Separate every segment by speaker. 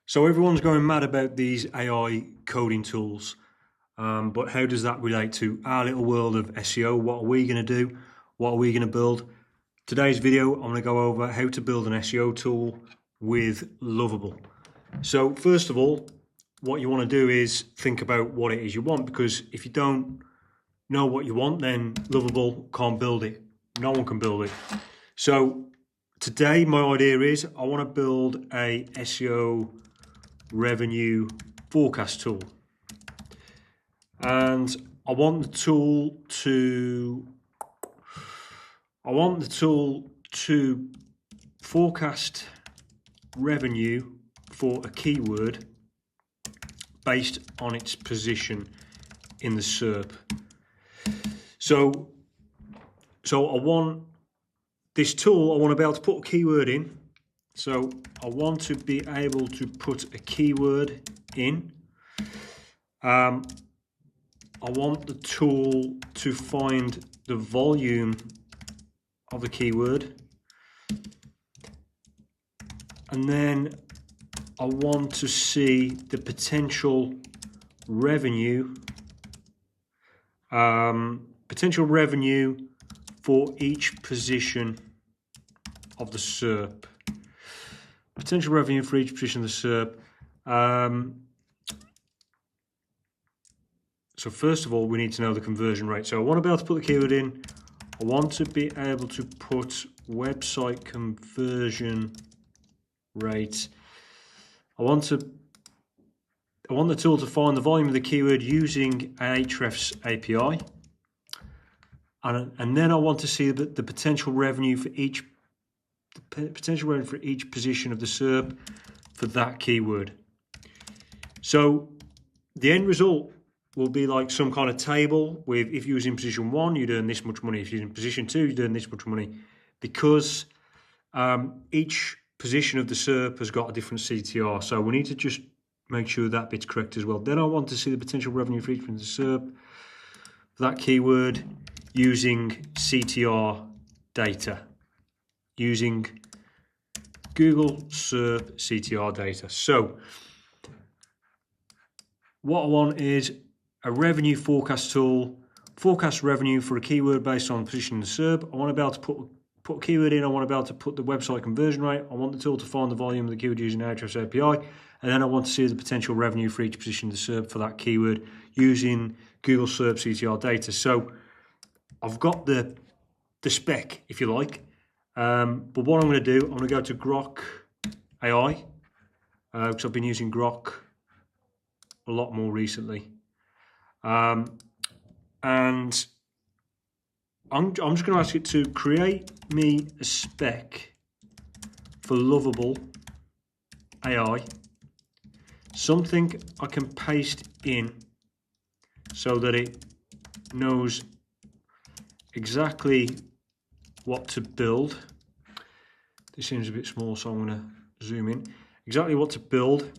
Speaker 1: So everyone's going mad about these AI coding tools, but how does that relate to our little world of SEO? What are we going to do? What are we going to build? Today's video, I'm going to go over how to build an SEO tool with Lovable. So first of all, what you want to do is think about what it is you want, because if you don't know what you want, then Lovable can't build it. No one can build it. So today my idea is I want to build a SEO revenue forecast tool, and I want the tool to forecast revenue for a keyword based on its position in the SERP. So I want this tool, I want to be able to put a keyword in. So I want to be able to put a keyword in. I want the tool to find the volume of the keyword. And then I want to see the potential revenue, for each position of the SERP. Potential revenue for each position of the SERP. So first of all, we need to know the conversion rate. So I want to be able to put the keyword in. I want to be able to put website conversion rate. I want the tool to find the volume of the keyword using Ahrefs API. And then I want to see the potential revenue for each position of the SERP for that keyword. So the end result will be like some kind of table with, if you was in position 1, you'd earn this much money. If you're in position 2, you'd earn this much money, because each position of the SERP has got a different CTR. So we need to just make sure that bit's correct as well. Then I want to see the potential revenue for each one of the SERP for that keyword using CTR data, using Google SERP CTR data. So what I want is a revenue forecast tool, forecast revenue for a keyword based on position in the SERP. I want to be able to put a keyword in. I want to be able to put the website conversion rate. I want the tool to find the volume of the keyword using Ahrefs API. And then I want to see the potential revenue for each position in the SERP for that keyword using Google SERP CTR data. So I've got the spec, if you like. But what I'm going to do, I'm going to go to Grok AI, because I've been using Grok a lot more recently. And I'm just going to ask it to create me a spec for Lovable AI, something I can paste in so that it knows exactly what to build. This seems a bit small, so I'm going to zoom in. Exactly what to build.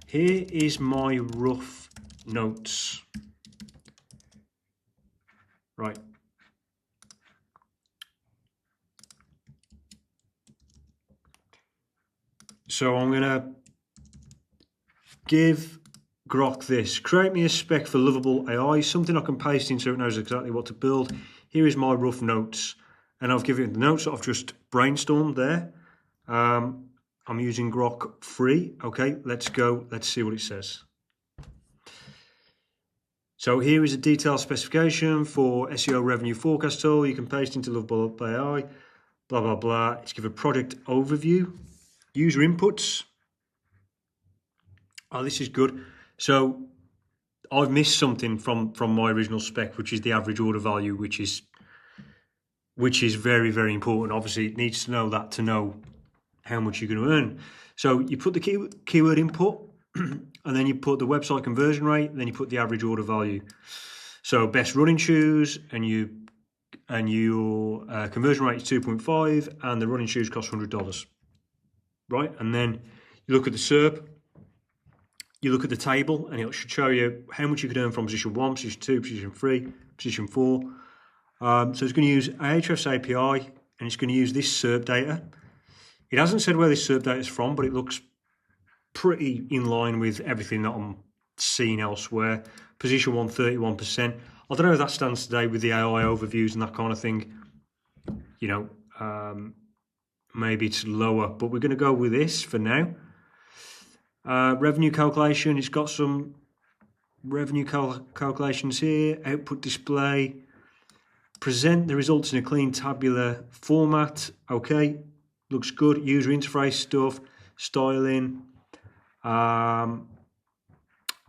Speaker 1: Here is my rough notes. Right. So I'm going to give Grok this. Create me a spec for Lovable AI, something I can paste in so it knows exactly what to build. Here is my rough notes. And I've given it the notes that I've just brainstormed there. I'm using Grok free. Okay, let's go. Let's see what it says. So here is a detailed specification for SEO revenue forecast tool. You can paste into Lovable AI, blah, blah, blah. Let's give a project overview. User inputs. Oh, this is good. So I've missed something from my original spec, which is the average order value, which is very, very important. Obviously, it needs to know that to know how much you're going to earn. So you put the keyword input, and then you put the website conversion rate, and then you put the average order value. So best running shoes, and your conversion rate is 2.5, and the running shoes cost $100, right? And then you look at the SERP, you look at the table, and it should show you how much you could earn from position 1, position 2, position 3, position 4. So it's going to use Ahrefs API, and it's going to use this SERP data. It hasn't said where this SERP data is from, but it looks pretty in line with everything that I'm seeing elsewhere. Position 1, 31%. I don't know if that stands today with the AI overviews and that kind of thing. You know, maybe it's lower, but we're going to go with this for now. Revenue calculation, it's got some revenue calculations here. Output display. Present the results in a clean tabular format. Okay, looks good. User interface stuff, styling,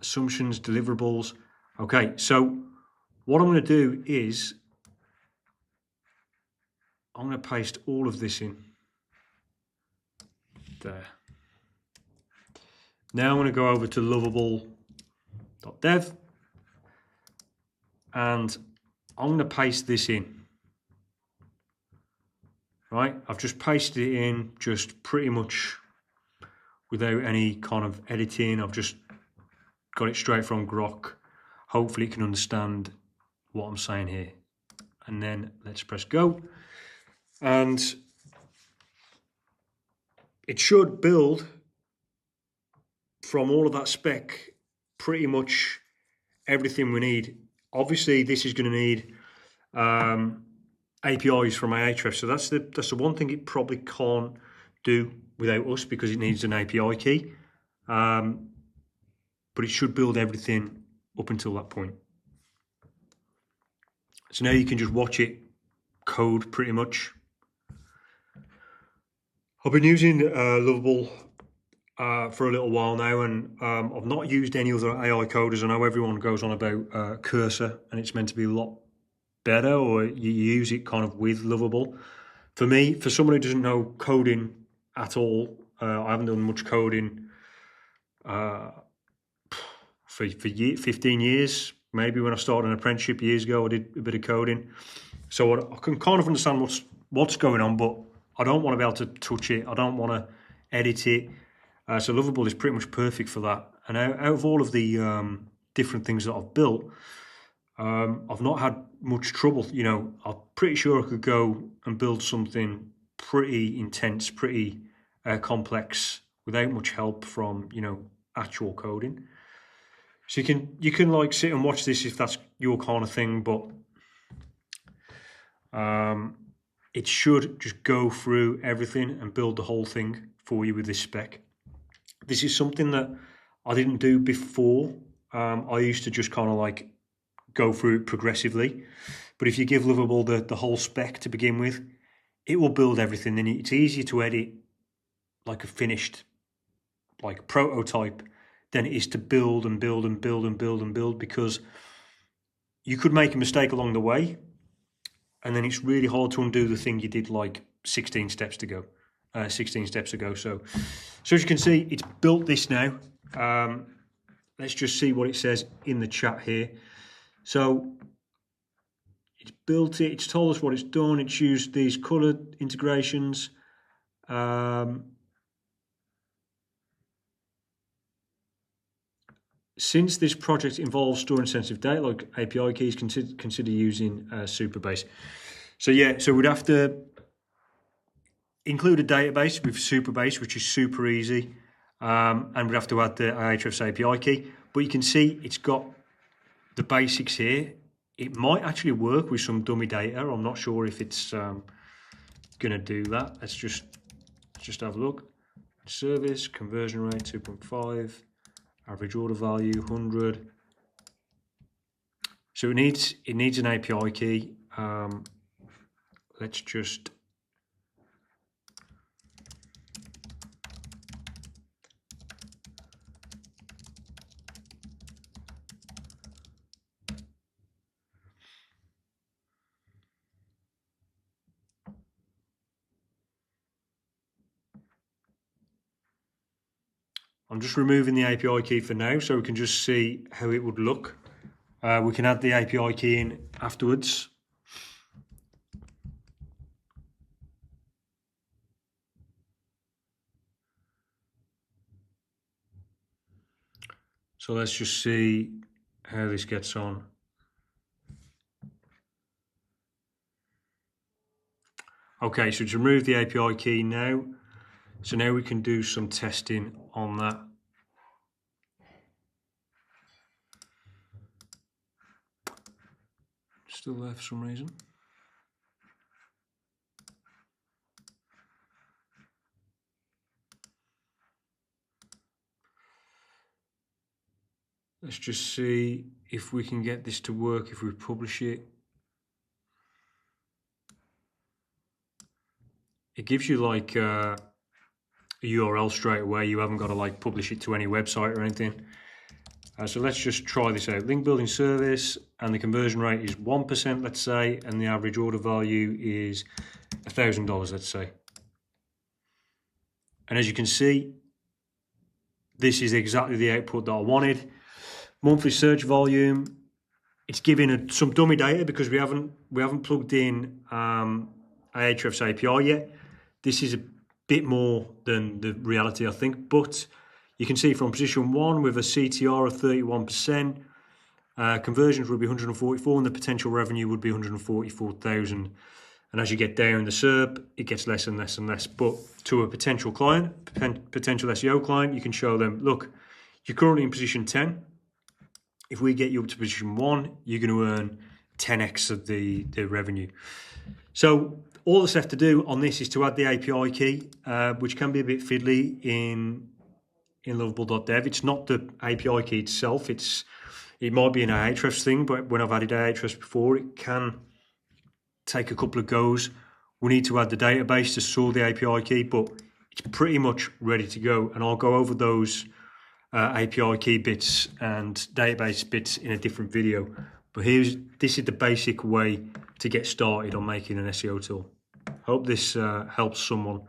Speaker 1: assumptions, deliverables. Okay, so what I'm going to do is I'm going to paste all of this in there. Now I'm going to go over to lovable.dev and I'm going to paste this in. Right, I've just pasted it in, just pretty much without any kind of editing. I've just got it straight from Grok. Hopefully it can understand what I'm saying here. And then let's press go. And it should build from all of that spec pretty much everything we need. Obviously, this is going to need APIs from Ahrefs, so that's the one thing it probably can't do without us because it needs an API key. But it should build everything up until that point. So now you can just watch it code pretty much. I've been using Lovable for a little while now, and I've not used any other AI coders. I know everyone goes on about Cursor, and it's meant to be a lot better, or you use it kind of with Lovable. For me, for someone who doesn't know coding at all, I haven't done much coding for 15 years. Maybe when I started an apprenticeship years ago, I did a bit of coding. So I can kind of understand what's going on, but I don't want to be able to touch it. I don't want to edit it. So Lovable is pretty much perfect for that. And out of all of the different things that I've built, I've not had much trouble. You know, I'm pretty sure I could go and build something pretty intense, pretty complex without much help from, you know, actual coding. So you can like sit and watch this if that's your kind of thing, but it should just go through everything and build the whole thing for you with this spec. This is something that I didn't do before. I used to just kind of like go through it progressively. But if you give Lovable the whole spec to begin with, it will build everything. And it's easier to edit like a finished like prototype than it is to build and build and build and build and build, because you could make a mistake along the way and then it's really hard to undo the thing you did like 16 steps ago. So as you can see, it's built this now. Let's just see what it says in the chat here. So it's built it, it's told us what it's done, it's used these color integrations. Since this project involves storing sensitive data like API keys, consider using Superbase. So yeah, so we'd have to include a database with Superbase, which is super easy, and we'd have to add the Ahrefs API key. But you can see it's got the basics here. It might actually work with some dummy data. I'm not sure if it's going to do that. Let's just have a look. Service conversion rate 2.5. Average order value 100. So it needs an API key. Let's just I'm just removing the API key for now so we can just see how it would look. We can add the API key in afterwards. So let's just see how this gets on. Okay, so to remove the API key now. So now we can do some testing on that. still there for some reason. Let's just see if we can get this to work if we publish it. It gives you like a URL straight away. You haven't got to like publish it to any website or anything. So let's just try this out. Link building service, and the conversion rate is 1%, let's say, and the average order value is $1,000, let's say. And as you can see, this is exactly the output that I wanted. Monthly search volume. It's giving some dummy data because we haven't plugged in Ahrefs API yet. This is a bit more than the reality, I think, but you can see from position 1 with a CTR of 31%, conversions would be 144 and the potential revenue would be 144,000. And as you get down the SERP, it gets less and less and less. But to a potential client, potential SEO client, you can show them, look, you're currently in position 10. If we get you up to position 1, you're going to earn 10x of the revenue. So all that's left to do on this is to add the API key, which can be a bit fiddly in lovable.dev. It's not the API key itself. It might be an Ahrefs thing, but when I've added Ahrefs before, it can take a couple of goes. We need to add the database to store the API key, but it's pretty much ready to go. And I'll go over those API key bits and database bits in a different video. But this is the basic way to get started on making an SEO tool. Hope this helps someone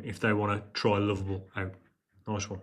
Speaker 1: if they want to try Lovable out. Nice one.